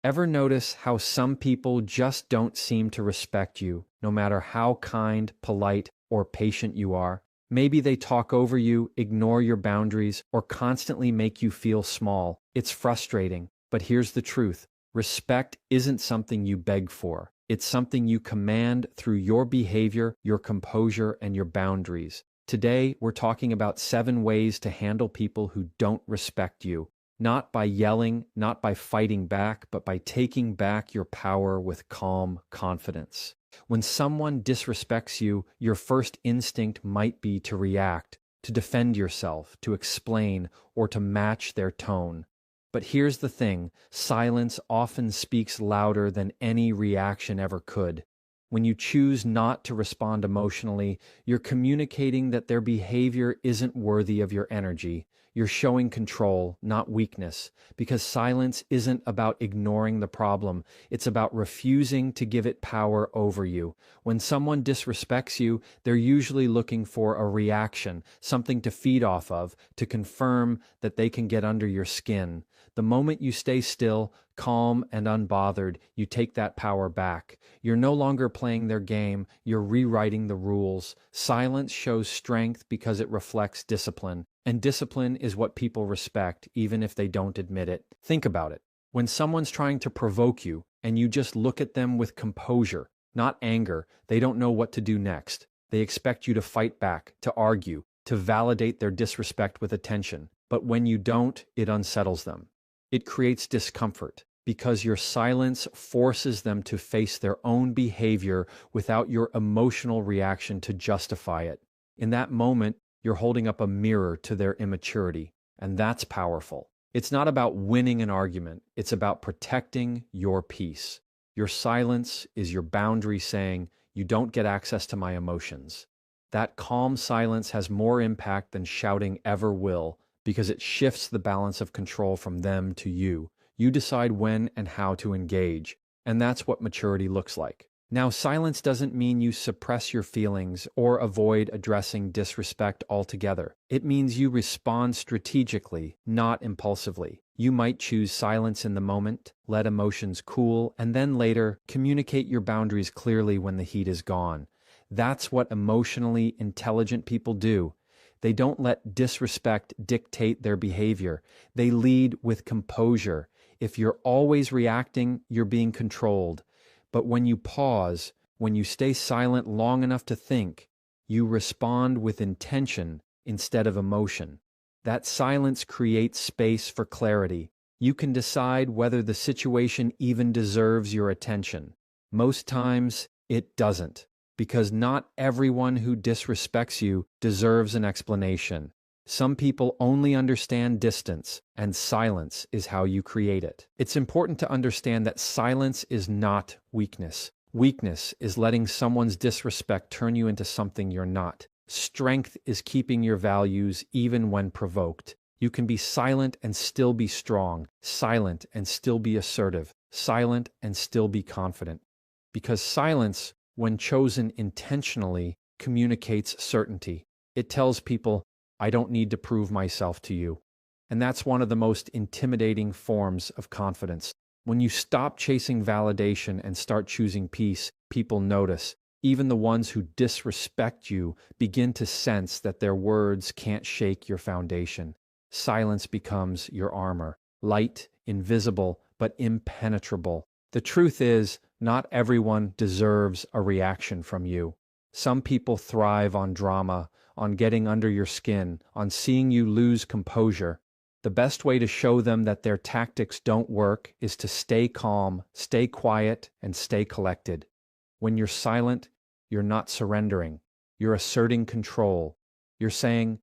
Ever notice how some people just don't seem to respect you, no matter how kind, polite, or patient you are? Maybe they talk over you, ignore your boundaries, or constantly make you feel small. It's frustrating, but here's the truth. Respect isn't something you beg for. It's something you command through your behavior, your composure, and your boundaries. Today, we're talking about 7 ways to handle people who don't respect you. Not by yelling, not by fighting back, but by taking back your power with calm confidence. When someone disrespects you, your first instinct might be to react, to defend yourself, to explain, or to match their tone. But here's the thing, silence often speaks louder than any reaction ever could. When you choose not to respond emotionally, you're communicating that their behavior isn't worthy of your energy. You're showing control, not weakness, because silence isn't about ignoring the problem. It's about refusing to give it power over you. When someone disrespects you, they're usually looking for a reaction, something to feed off of, to confirm that they can get under your skin. The moment you stay still, calm, and unbothered, you take that power back. You're no longer playing their game, you're rewriting the rules. Silence shows strength because it reflects discipline, and discipline is what people respect, even if they don't admit it. Think about it. When someone's trying to provoke you, and you just look at them with composure, not anger, they don't know what to do next. They expect you to fight back, to argue, to validate their disrespect with attention. But when you don't, it unsettles them. It creates discomfort because your silence forces them to face their own behavior without your emotional reaction to justify it. In that moment, you're holding up a mirror to their immaturity, and that's powerful. It's not about winning an argument, it's about protecting your peace. Your silence is your boundary saying, you don't get access to my emotions. That calm silence has more impact than shouting ever will, because it shifts the balance of control from them to you. You decide when and how to engage, and that's what maturity looks like. Now, silence doesn't mean you suppress your feelings or avoid addressing disrespect altogether. It means you respond strategically, not impulsively. You might choose silence in the moment, let emotions cool, and then later communicate your boundaries clearly when the heat is gone. That's what emotionally intelligent people do. They don't let disrespect dictate their behavior. They lead with composure. If you're always reacting, you're being controlled. But when you pause, when you stay silent long enough to think, you respond with intention instead of emotion. That silence creates space for clarity. You can decide whether the situation even deserves your attention. Most times, it doesn't. Because not everyone who disrespects you deserves an explanation. Some people only understand distance, and silence is how you create it. It's important to understand that silence is not weakness. Weakness is letting someone's disrespect turn you into something you're not. Strength is keeping your values even when provoked. You can be silent and still be strong, silent and still be assertive, silent and still be confident. Because silence, when chosen intentionally, communicates certainty. It tells people, I don't need to prove myself to you. And that's one of the most intimidating forms of confidence. When you stop chasing validation and start choosing peace, people notice. Even the ones who disrespect you begin to sense that their words can't shake your foundation. Silence becomes your armor, light, invisible, but impenetrable. The truth is, not everyone deserves a reaction from you. Some people thrive on drama, on getting under your skin, on seeing you lose composure. The best way to show them that their tactics don't work is to stay calm, stay quiet, and stay collected. When you're silent, you're not surrendering. You're asserting control. You're saying,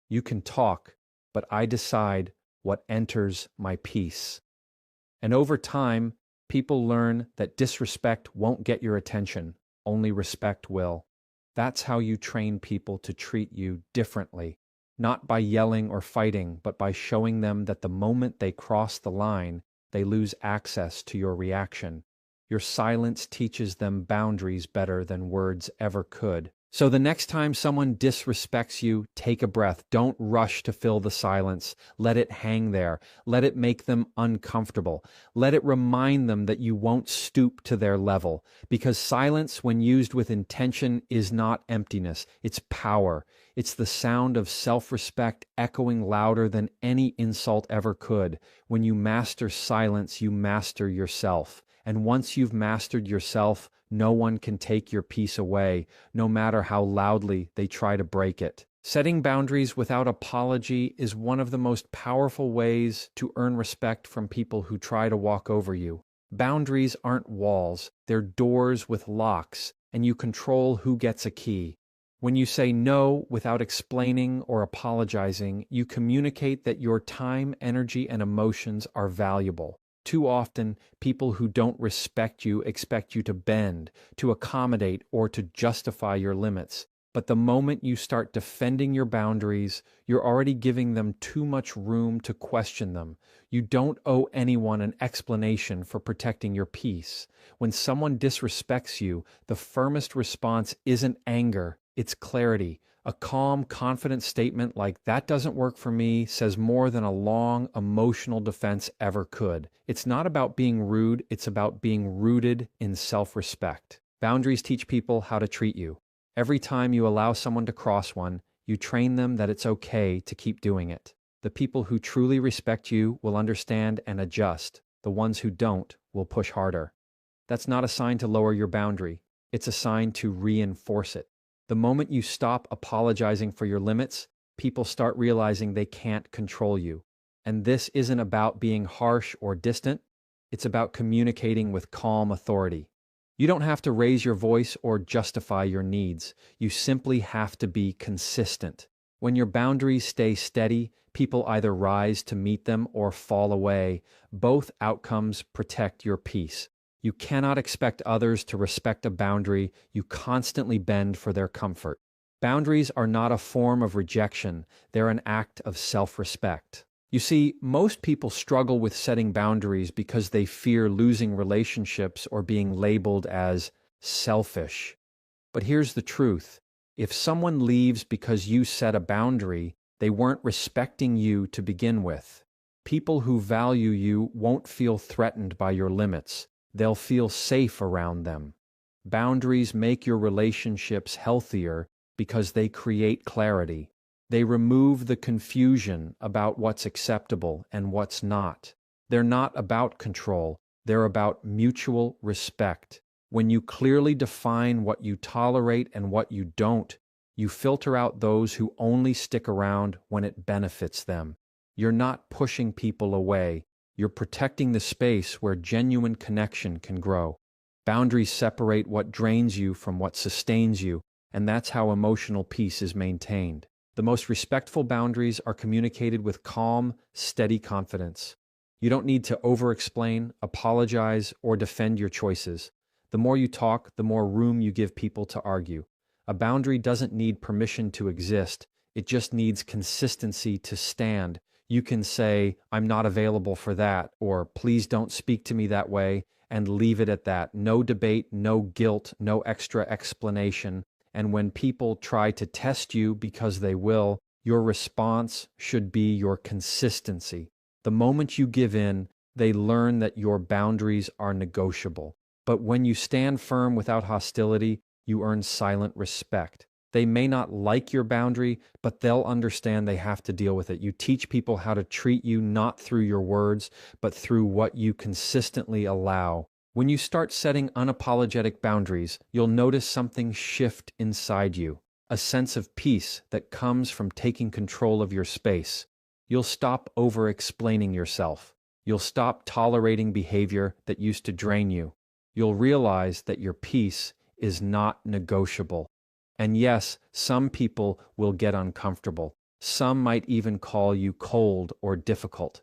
you can talk, but I decide what enters my peace. And over time, people learn that disrespect won't get your attention, only respect will. That's how you train people to treat you differently, not by yelling or fighting, but by showing them that the moment they cross the line, they lose access to your reaction. Your silence teaches them boundaries better than words ever could. So the next time someone disrespects you, take a breath. Don't rush to fill the silence. Let it hang there. Let it make them uncomfortable. Let it remind them that you won't stoop to their level. Because silence, when used with intention, is not emptiness. It's power. It's the sound of self-respect echoing louder than any insult ever could. When you master silence, you master yourself. And once you've mastered yourself, no one can take your peace away, no matter how loudly they try to break it. Setting boundaries without apology is one of the most powerful ways to earn respect from people who try to walk over you. Boundaries aren't walls, they're doors with locks, and you control who gets a key. When you say no without explaining or apologizing, you communicate that your time, energy, and emotions are valuable. Too often, people who don't respect you expect you to bend, to accommodate, or to justify your limits. But the moment you start defending your boundaries, you're already giving them too much room to question them. You don't owe anyone an explanation for protecting your peace. When someone disrespects you, the firmest response isn't anger, it's clarity. A calm, confident statement like, "That doesn't work for me," says more than a long, emotional defense ever could. It's not about being rude, it's about being rooted in self-respect. Boundaries teach people how to treat you. Every time you allow someone to cross one, you train them that it's okay to keep doing it. The people who truly respect you will understand and adjust. The ones who don't will push harder. That's not a sign to lower your boundary. It's a sign to reinforce it. The moment you stop apologizing for your limits, people start realizing they can't control you. And this isn't about being harsh or distant. It's about communicating with calm authority. You don't have to raise your voice or justify your needs. You simply have to be consistent. When your boundaries stay steady, people either rise to meet them or fall away. Both outcomes protect your peace. You cannot expect others to respect a boundary you constantly bend for their comfort. Boundaries are not a form of rejection, they're an act of self-respect. You see, most people struggle with setting boundaries because they fear losing relationships or being labeled as selfish. But here's the truth. If someone leaves because you set a boundary, they weren't respecting you to begin with. People who value you won't feel threatened by your limits. They'll feel safe around them. Boundaries make your relationships healthier because they create clarity. They remove the confusion about what's acceptable and what's not. They're not about control, they're about mutual respect. When you clearly define what you tolerate and what you don't, you filter out those who only stick around when it benefits them. You're not pushing people away. You're protecting the space where genuine connection can grow. Boundaries separate what drains you from what sustains you, and that's how emotional peace is maintained. The most respectful boundaries are communicated with calm, steady confidence. You don't need to over-explain, apologize, or defend your choices. The more you talk, the more room you give people to argue. A boundary doesn't need permission to exist. It just needs consistency to stand. You can say, "I'm not available for that," or "Please don't speak to me that way," and leave it at that. No debate, no guilt, no extra explanation. And when people try to test you, because they will, your response should be your consistency. The moment you give in, they learn that your boundaries are negotiable. But when you stand firm without hostility, you earn silent respect. They may not like your boundary, but they'll understand they have to deal with it. You teach people how to treat you not through your words, but through what you consistently allow. When you start setting unapologetic boundaries, you'll notice something shift inside you, a sense of peace that comes from taking control of your space. You'll stop over-explaining yourself. You'll stop tolerating behavior that used to drain you. You'll realize that your peace is not negotiable. And yes, some people will get uncomfortable. Some might even call you cold or difficult.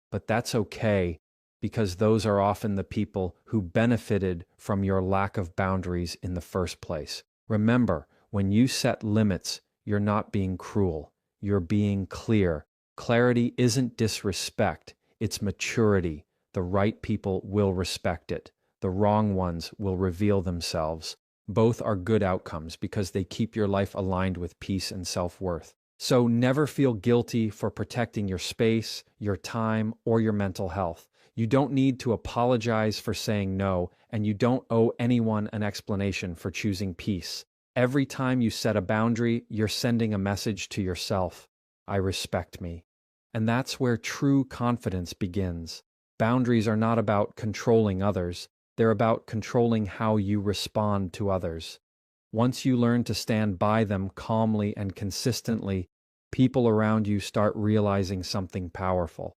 But that's okay, because those are often the people who benefited from your lack of boundaries in the first place. Remember, when you set limits, you're not being cruel. You're being clear. Clarity isn't disrespect, it's maturity. The right people will respect it. The wrong ones will reveal themselves. Both are good outcomes because they keep your life aligned with peace and self-worth. So never feel guilty for protecting your space, your time, or your mental health. You don't need to apologize for saying no, and you don't owe anyone an explanation for choosing peace. Every time you set a boundary, you're sending a message to yourself. I respect me. And that's where true confidence begins. Boundaries are not about controlling others. They're about controlling how you respond to others. Once you learn to stand by them calmly and consistently, people around you start realizing something powerful.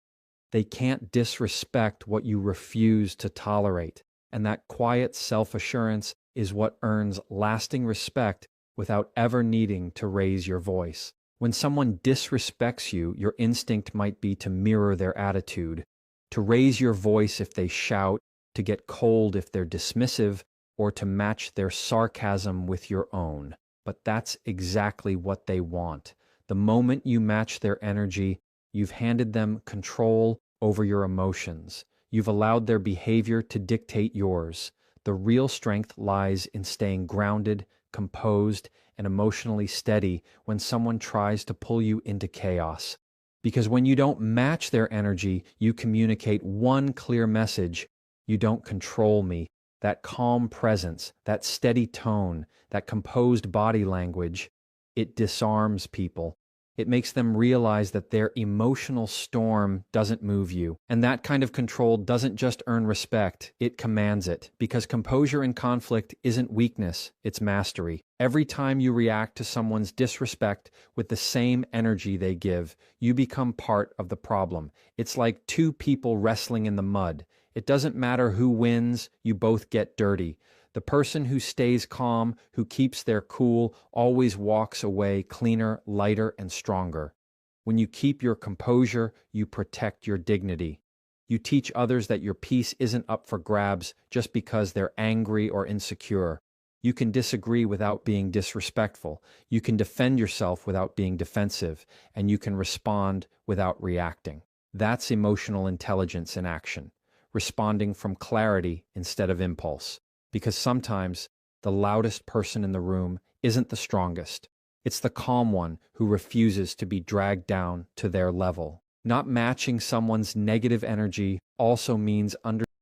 They can't disrespect what you refuse to tolerate, and that quiet self-assurance is what earns lasting respect without ever needing to raise your voice. When someone disrespects you, your instinct might be to mirror their attitude, to raise your voice if they shout, to get cold if they're dismissive, or to match their sarcasm with your own. But that's exactly what they want. The moment you match their energy, you've handed them control over your emotions. You've allowed their behavior to dictate yours. The real strength lies in staying grounded, composed, and emotionally steady when someone tries to pull you into chaos. Because when you don't match their energy, you communicate one clear message: you don't control me. That calm presence, that steady tone, that composed body language, it disarms people. It makes them realize that their emotional storm doesn't move you. And that kind of control doesn't just earn respect, it commands it. Because composure in conflict isn't weakness, it's mastery. Every time you react to someone's disrespect with the same energy they give, you become part of the problem. It's like two people wrestling in the mud. It doesn't matter who wins, you both get dirty. The person who stays calm, who keeps their cool, always walks away cleaner, lighter, and stronger. When you keep your composure, you protect your dignity. You teach others that your peace isn't up for grabs just because they're angry or insecure. You can disagree without being disrespectful. You can defend yourself without being defensive, and you can respond without reacting. That's emotional intelligence in action, responding from clarity instead of impulse. Because sometimes the loudest person in the room isn't the strongest. It's the calm one who refuses to be dragged down to their level. Not matching someone's negative energy also means